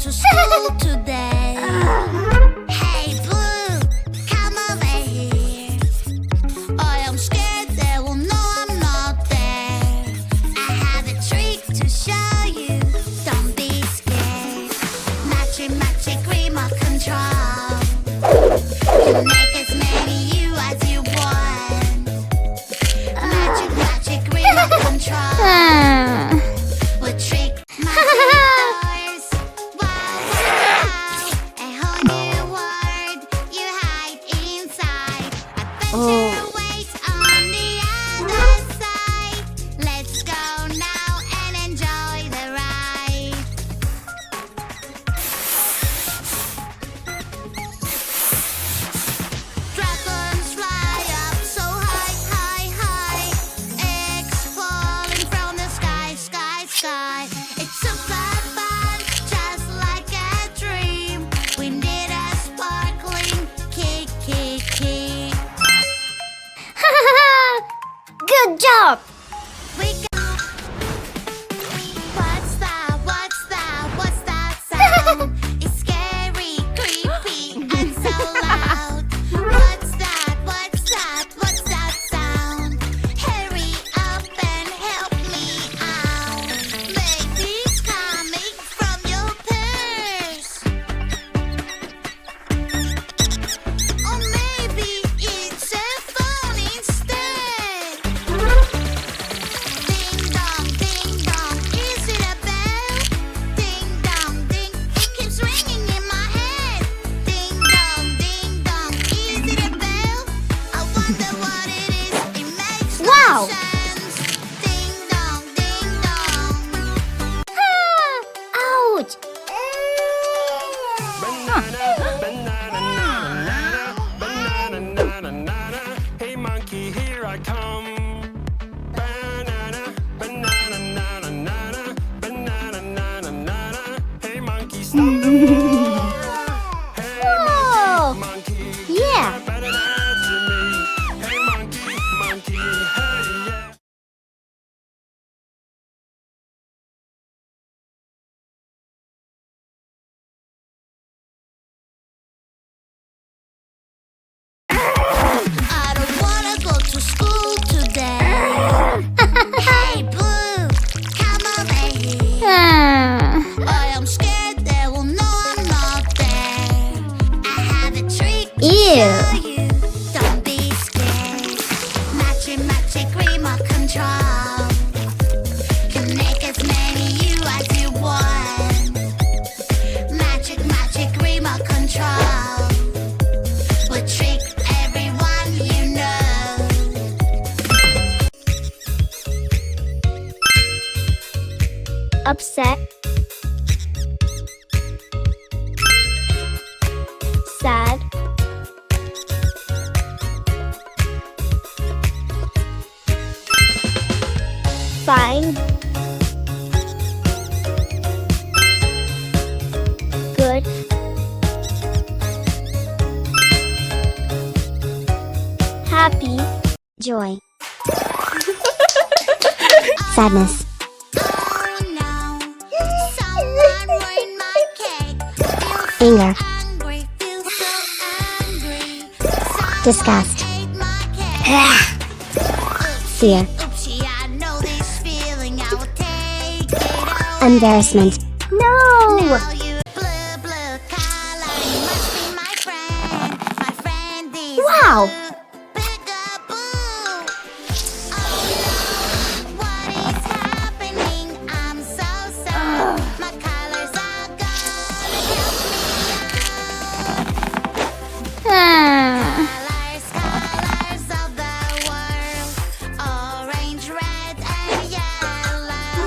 to school today. Hey Blue, come over here. I am scared they will know I'm not there. I have a trick to show you, don't be scared. Magic remote control. You make as many you as you want. Magic remote control. Will trick magic doors. A whole new world you hide inside. Adventure awaits on the other side. Let's go now and enjoy the ride. Dragons fly up so high, high, high. Eggs falling from the sky, sky, sky. It's super fun, just like a dream. We need a sparkling kick, kick, kick. Good job! We go. What's that? What's that? What's that sound? It's scary, creepy, and so loud. What's that? What's that? What's that sound? Hurry up and help me out. Maybe it's coming from your purse. Or maybe it's a phone instead. Ding dong, is it a bell? Ding dong, it keeps ringing in my head. Ding dong, is it a bell? I wonder what it is, it makes no Wow. sense. Ding dong. Ouch! Banana. Hey monkey, here I come. Banana. Hey monkey, stop the floor. Hey Whoa! monkey, Yeah! better answer me. Hey monkey, hey yeah. I don't wanna go to school today. Hey Blue, come over here. I am scared they will know I'm not there. I have a trick to Ew. show you, don't be scared. Magic remote control. You make as many you as you want. Magic remote control. Will trick everyone you know. Upset. Sad. Fine. Good. Happy. Joy. Sadness. Oh no, someone ruined my cake. Feel Anger. angry, feel so angry. Someone Disgust. ate my cake. Fear. Oopsie, I know this feeling. I will take it all. Embarrassment. No! Now you blue color, you must be my friend. My friend is Wow. blue. Peekaboo. Oh no, what is happening? I'm so sad. My colors are gone. Help me colors of the world. Orange, red, and yellow.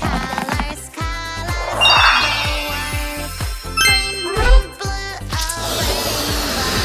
Colors of the world. Green, blue, a rainbow.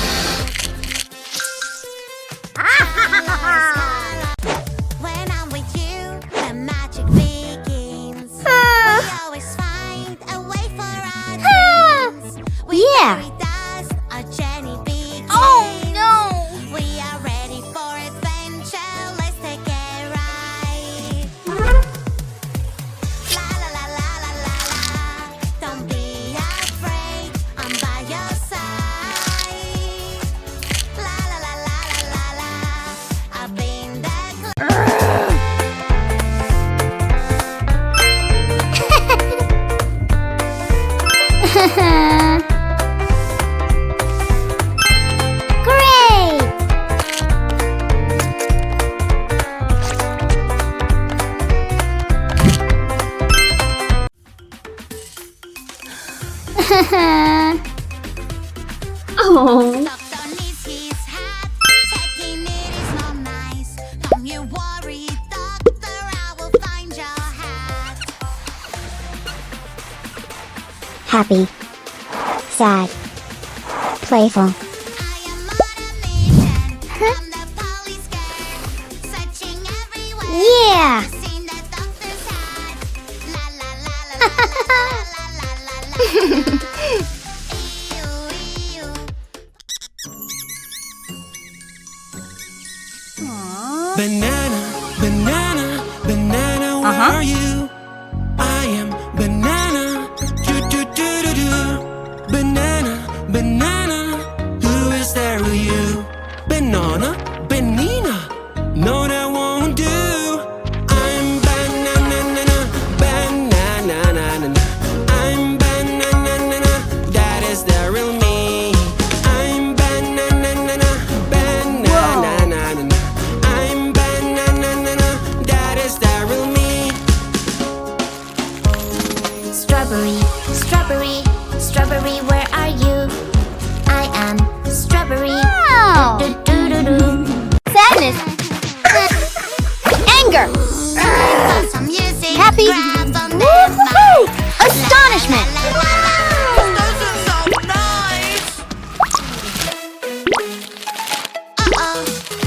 Oh. Stuffed on his hat, taking it is not nice. Don't you worry, doctor, I will find your hat. Happy. Sad. Playful. I am on a mission from the police scared, searching everywhere. Yeah. Seen the doctor's hat. La la la la la la la la la la. Ew, ew. Banana, banana, banana, where are you? I am banana. Do do do do do. Banana, banana, who is there with you? Banana, banana, no that won't do. I'm banana, banana, I'm banana, that is the real me. I'm banana, banana, I'm banana, that is the real me. Strawberry, strawberry, strawberry, where are you? I am strawberry. Wow. Do do do do. Sadness. Anger. Some music. Happy. Grab on the Woo-hoo-hoo. mic. Astonishment. La, la, la, la, la. Doesn't sound nice. Uh-oh,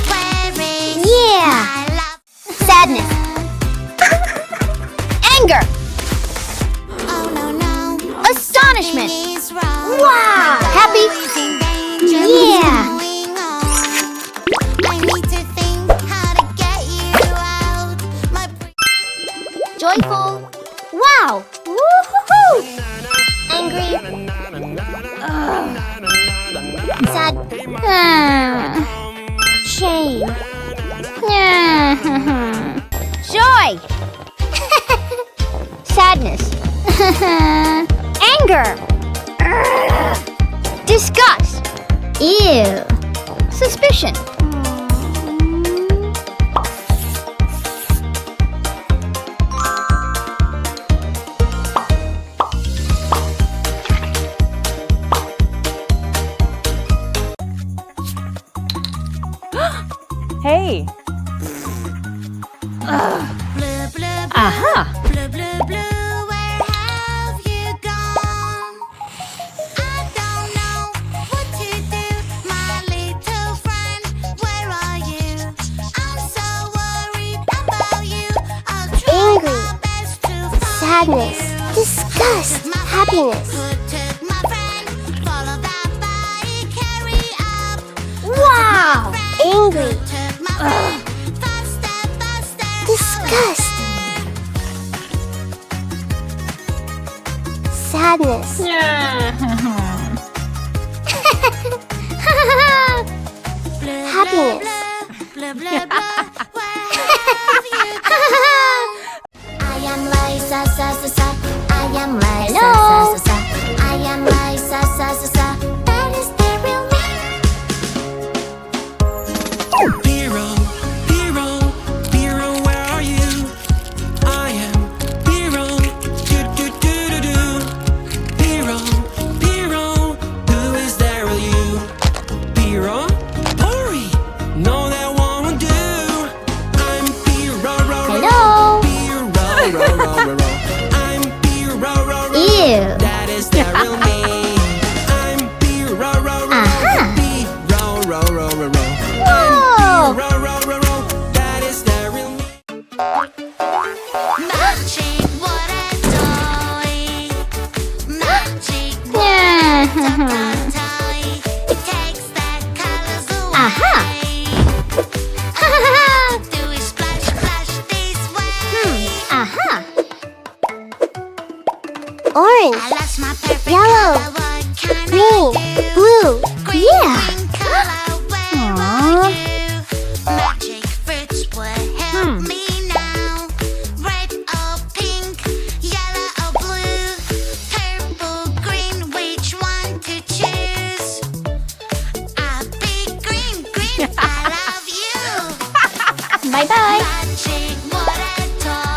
where is Yeah. my love? Sadness. Anger. Oh no no. Astonishment. Something is wrong. Wow. Happy. Always in danger. Yeah. What's going on? I need to think how to get you out. My Joyful. Wow. Woo-hoo-hoo. Angry. Sad. Shame. Joy. Sadness. Anger. Disgust. Ew. Suspicion. Hey. blue, blue, Aha. blue, blue, blue, where have you gone? I don't know what to do, my little friend. Where are you? I'm so worried about you. I'll try Angry. my best to find Sadness. you. Disgust. Took my Happiness. friend, who took my friend? Follow that bike, carry up. Wow. Angry. Took my friend, faster, faster. Disgust. Sadness. Happiness. Blah, blah, blah. Where have you gone? I am Liza, sa, sa, sa. I am Liza, Hello. sa, sa, sa. I am Liza, sa, sa, sa. That is the real me. Hero, hero, hero, where are you? I am hero. Do do do do do. Hero, hero, who is there with you? Hero, hurry, no that won't do. I'm hero, Hello. hero, I'm hero, Ew. that is the real me. I'm hero, Aha. hero, Whoa. that is the real me. Magic, what a toy. Magic, what a toy. It takes the colors away. Aha. Do we splash, splash this way? Aha. I Orange. lost my perfect Yellow. color. What can Green. I do? Blue. Green, Yeah. green color, where Aw. are you? Magic fruits will help me now. Red or pink, yellow or blue, purple, green, which one to choose? I'll be green, green, I love you. Bye bye.